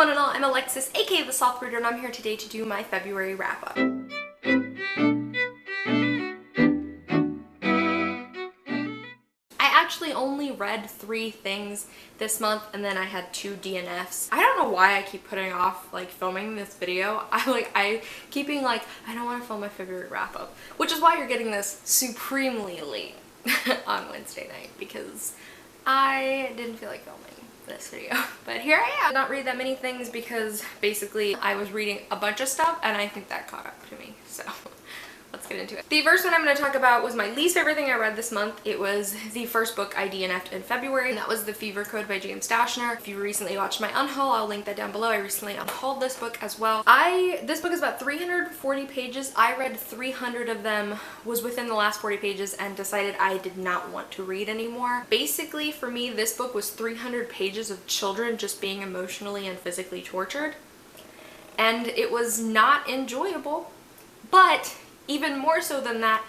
one and all, I'm Alexis, aka The Soft Reader, and I'm here today to do my February wrap-up. I actually only read 3 things this month, and then I had 2 DNFs. I don't know why I keep putting off filming this video. I keep being like, I don't want to film my February wrap-up, which is why you're getting this supremely late on Wednesday night, because I didn't feel like filming this video. But here I am. I did not read that many things because basically I was reading a bunch of stuff and I think that caught up to me, so let's get into it. The first one I'm going to talk about was my least favorite thing I read this month. It was the first book I DNF'd in February, and that was The Fever Code by James Dashner. If you recently watched my unhaul, I'll link that down below. I recently unhauled this book as well. This book is about 340 pages. I read 300 of them, was within the last 40 pages, and decided I did not want to read anymore. Basically, for me, this book was 300 pages of children just being emotionally and physically tortured, and it was not enjoyable. But even more so than that,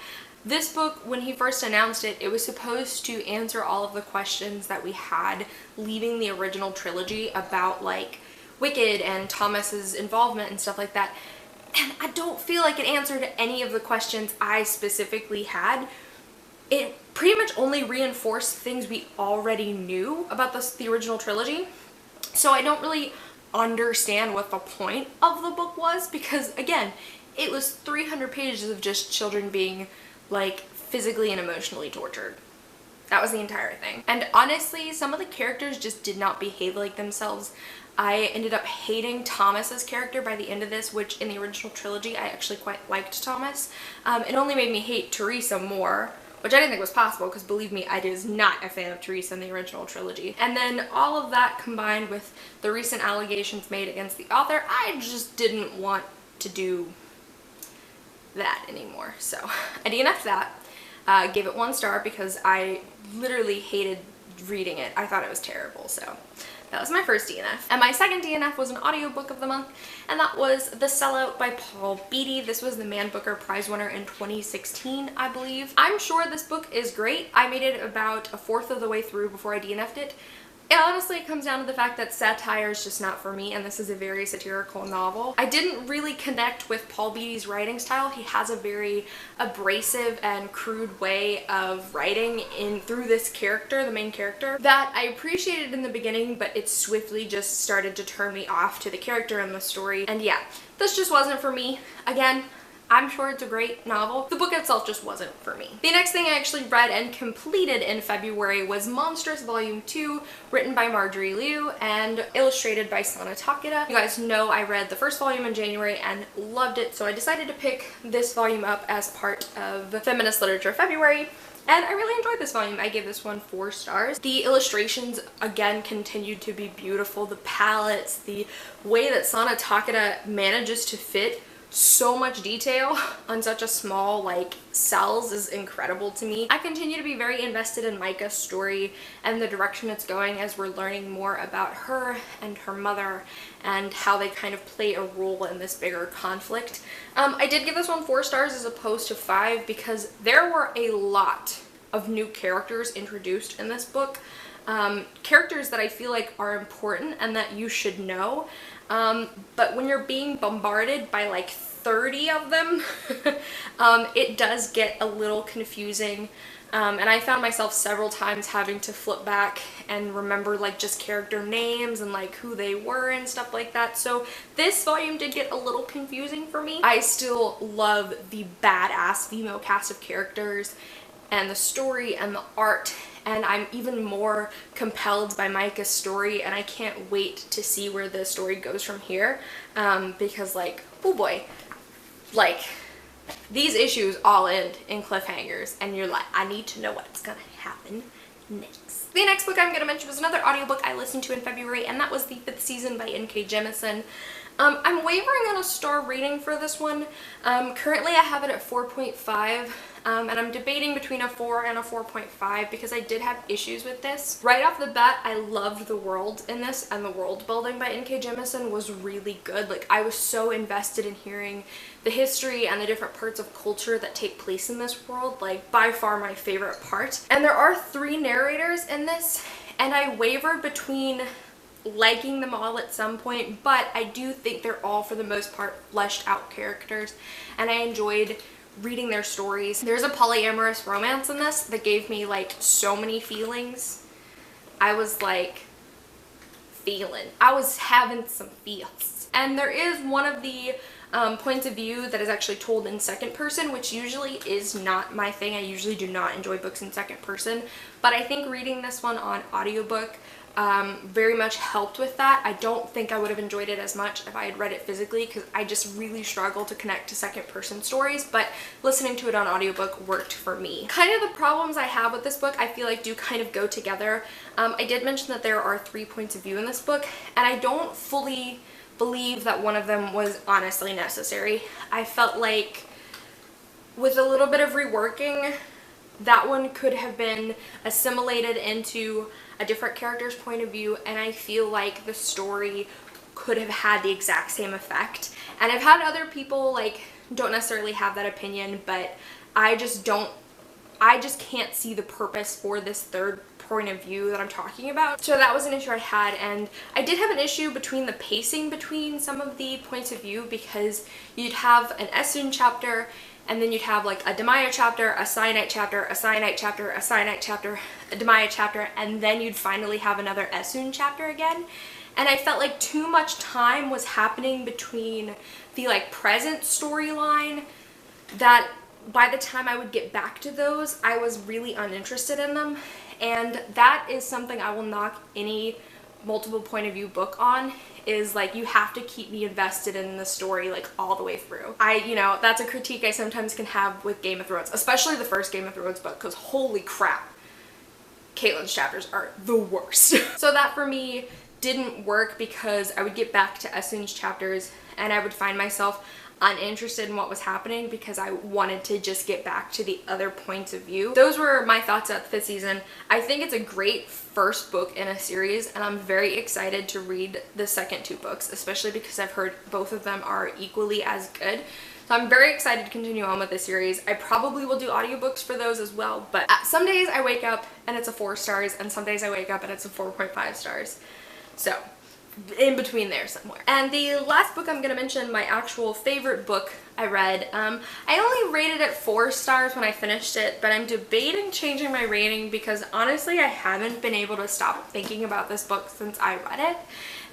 this book, when he first announced it, it was supposed to answer all of the questions that we had leaving the original trilogy about Wicked and Thomas's involvement and stuff like that. And I don't feel like it answered any of the questions I specifically had. It pretty much only reinforced things we already knew about the original trilogy. So I don't really understand what the point of the book was, because again, it was 300 pages of just children being physically and emotionally tortured. That was the entire thing. And honestly, some of the characters just did not behave like themselves. I ended up hating Thomas's character by the end of this, which in the original trilogy I actually quite liked Thomas. It only made me hate Teresa more, which I didn't think was possible, because believe me, I was not a fan of Teresa in the original trilogy. And then all of that combined with the recent allegations made against the author, I just didn't want to do that anymore. So I DNF'd that, gave it 1 star because I literally hated reading it. I thought it was terrible, so that was my first DNF. And my second DNF was an audiobook of the month, and that was The Sellout by Paul Beatty. This was the Man Booker Prize winner in 2016, I believe. I'm sure this book is great. I made it about 1/4 of the way through before I DNF'd it. Honestly, it comes down to the fact that satire is just not for me, and this is a very satirical novel. I didn't really connect with Paul Beatty's writing style. He has a very abrasive and crude way of writing through this character, the main character, that I appreciated in the beginning, but it swiftly just started to turn me off to the character and the story. And yeah, this just wasn't for me. Again, I'm sure it's a great novel. The book itself just wasn't for me. The next thing I actually read and completed in February was Monstrous Volume 2, written by Marjorie Liu and illustrated by Sana Takeda. You guys know I read the first volume in January and loved it, so I decided to pick this volume up as part of Feminist Literature February. And I really enjoyed this volume. I gave this one 4 stars. The illustrations, again, continued to be beautiful. The palettes, the way that Sana Takeda manages to fit so much detail on such a small cells is incredible to me. I continue to be very invested in Micah's story and the direction it's going as we're learning more about her and her mother and how they kind of play a role in this bigger conflict. I did give this one 4 stars as opposed to 5 because there were a lot of new characters introduced in this book. Characters that I feel like are important and that you should know. But when you're being bombarded by 30 of them, it does get a little confusing. And I found myself several times having to flip back and remember just character names and who they were and stuff like that. So this volume did get a little confusing for me. I still love the badass female cast of characters and the story and the art, and I'm even more compelled by Micah's story, and I can't wait to see where the story goes from here, because oh boy, these issues all end in cliffhangers, and you're like, I need to know what's gonna happen next. The next book I'm gonna mention was another audiobook I listened to in February, and that was The 5th Season by N.K. Jemisin. I'm wavering on a star rating for this one. Currently I have it at 4.5. And I'm debating between a 4 and a 4.5 because I did have issues with this. Right off the bat, I loved the world in this, and the world building by N.K. Jemisin was really good. I was so invested in hearing the history and the different parts of culture that take place in this world, by far my favorite part. And there are 3 narrators in this, and I wavered between liking them all at some point, but I do think they're all, for the most part, fleshed out characters, and I enjoyed reading their stories. There's a polyamorous romance in this that gave me like so many feelings. I was like I was having some feels. And there is one of the points of view that is actually told in second person, which usually is not my thing. I usually do not enjoy books in second person, but I think reading this one on audiobook very much helped with that. I don't think I would have enjoyed it as much if I had read it physically, because I just really struggle to connect to second person stories, but listening to it on audiobook worked for me. Kind of the problems I have with this book I feel like do kind of go together. I did mention that there are 3 points of view in this book, and I don't fully believe that one of them was honestly necessary. I felt like with a little bit of reworking, that one could have been assimilated into a different character's point of view, and I feel like the story could have had the exact same effect. And I've had other people like don't necessarily have that opinion, but I just can't see the purpose for this third point of view that I'm talking about. So that was an issue I had, and I did have an issue between the pacing between some of the points of view, because you'd have an Essun chapter, and then you'd have like a Demaya chapter, a Cyanite chapter, a Cyanite chapter, a Cyanite chapter, a Demaya chapter, and then you'd finally have another Essun chapter again. And I felt like too much time was happening between the like present storyline that by the time I would get back to those, I was really uninterested in them. And that is something I will knock any multiple point of view book on, is like you have to keep me invested in the story like all the way through. You know, that's a critique I sometimes can have with Game of Thrones, especially the first Game of Thrones book, because holy crap, Caitlyn's chapters are the worst. So that for me didn't work, because I would get back to Essun's chapters and I would find myself uninterested in what was happening because I wanted to just get back to the other points of view. Those were my thoughts about the 5th season. I think it's a great first book in a series, and I'm very excited to read the second 2 books, especially because I've heard both of them are equally as good. So I'm very excited to continue on with this series. I probably will do audiobooks for those as well, but some days I wake up and it's a 4 stars, and some days I wake up and it's a 4.5 stars. So in between there somewhere. And the last book I'm going to mention, my actual favorite book I read, I only rated it 4 stars when I finished it, but I'm debating changing my rating because honestly I haven't been able to stop thinking about this book since I read it,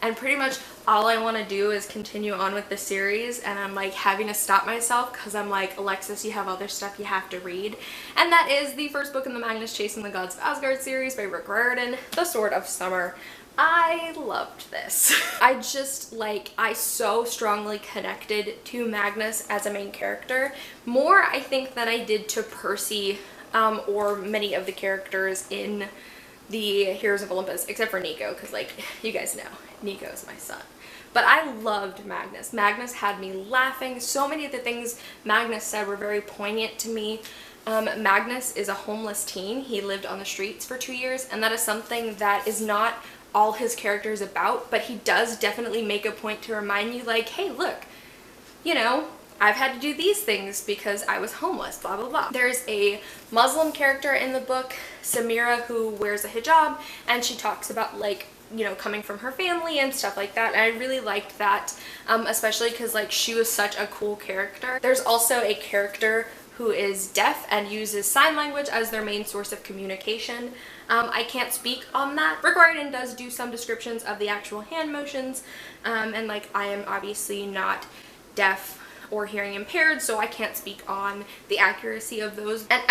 and pretty much all I want to do is continue on with the series, and I'm like having to stop myself because I'm like, Alexis, you have other stuff you have to read. And that is the first book in the Magnus Chasing the Gods of Asgard series by Rick Riordan, The Sword of Summer. I loved this. I so strongly connected to Magnus as a main character. More, I think, than I did to Percy or many of the characters in the Heroes of Olympus, except for Nico, because like, you guys know, Nico is my son. But I loved Magnus. Magnus had me laughing. So many of the things Magnus said were very poignant to me. Magnus is a homeless teen. He lived on the streets for 2 years, and that is something that is not all his character is about, but he does definitely make a point to remind you like, hey, look, you know, I've had to do these things because I was homeless, blah, blah, blah. There's a Muslim character in the book, Samira, who wears a hijab, and she talks about like, you know, coming from her family and stuff like that, and I really liked that, especially because like she was such a cool character. There's also a character who is deaf and uses sign language as their main source of communication. I can't speak on that. Rick Riordan does do some descriptions of the actual hand motions, and like I am obviously not deaf or hearing impaired, so I can't speak on the accuracy of those. And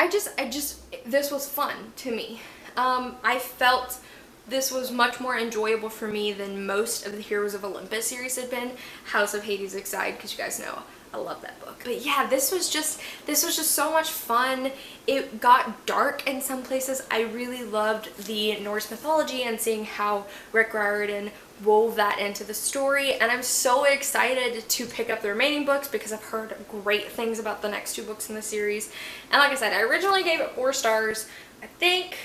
this was fun to me. I felt this was much more enjoyable for me than most of the Heroes of Olympus series had been. House of Hades aside, because you guys know I love that book. But yeah, this was just so much fun. It got dark in some places. I really loved the Norse mythology and seeing how Rick Riordan wove that into the story, and I'm so excited to pick up the remaining books because I've heard great things about the next 2 books in the series. And like I said, I originally gave it 4 stars. I think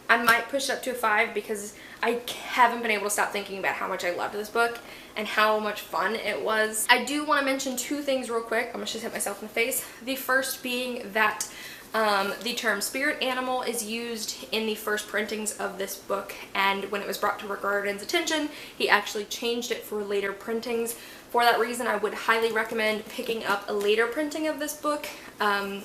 I might push it up to a 5 because I haven't been able to stop thinking about how much I loved this book and how much fun it was. I do want to mention 2 things real quick. I'm gonna just hit myself in the face. The first being that The term spirit animal is used in the first printings of this book, and when it was brought to Rick Riordan's attention, he actually changed it for later printings. For that reason, I would highly recommend picking up a later printing of this book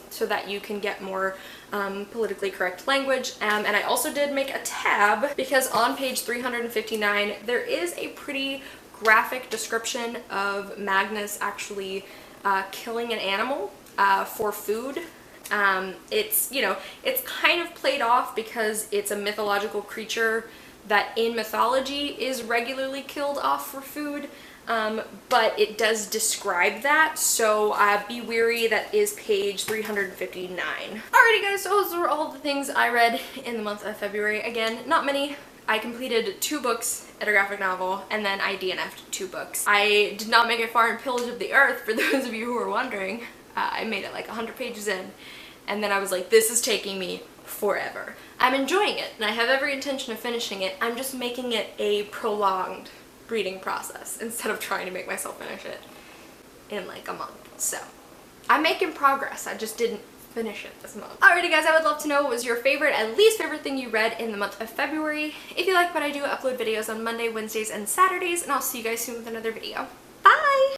so that you can get more politically correct language. And I also did make a tab because on page 359 there is a pretty graphic description of Magnus actually killing an animal for food. It's, you know, it's kind of played off because it's a mythological creature that in mythology is regularly killed off for food, but it does describe that, so be wary. That is page 359. Alrighty guys, so those were all the things I read in the month of February. Again, not many. I completed 2 books and a graphic novel, and then I DNF'd 2 books. I did not make it far in Pillage of the Earth, for those of you who are wondering. I made it like 100 pages in, and then I was like, this is taking me forever. I'm enjoying it, and I have every intention of finishing it. I'm just making it a prolonged reading process instead of trying to make myself finish it in like a month. So I'm making progress. I just didn't finish it this month. Alrighty guys, I would love to know what was your favorite and least favorite thing you read in the month of February. If you like what I do, I upload videos on Monday, Wednesdays, and Saturdays, and I'll see you guys soon with another video.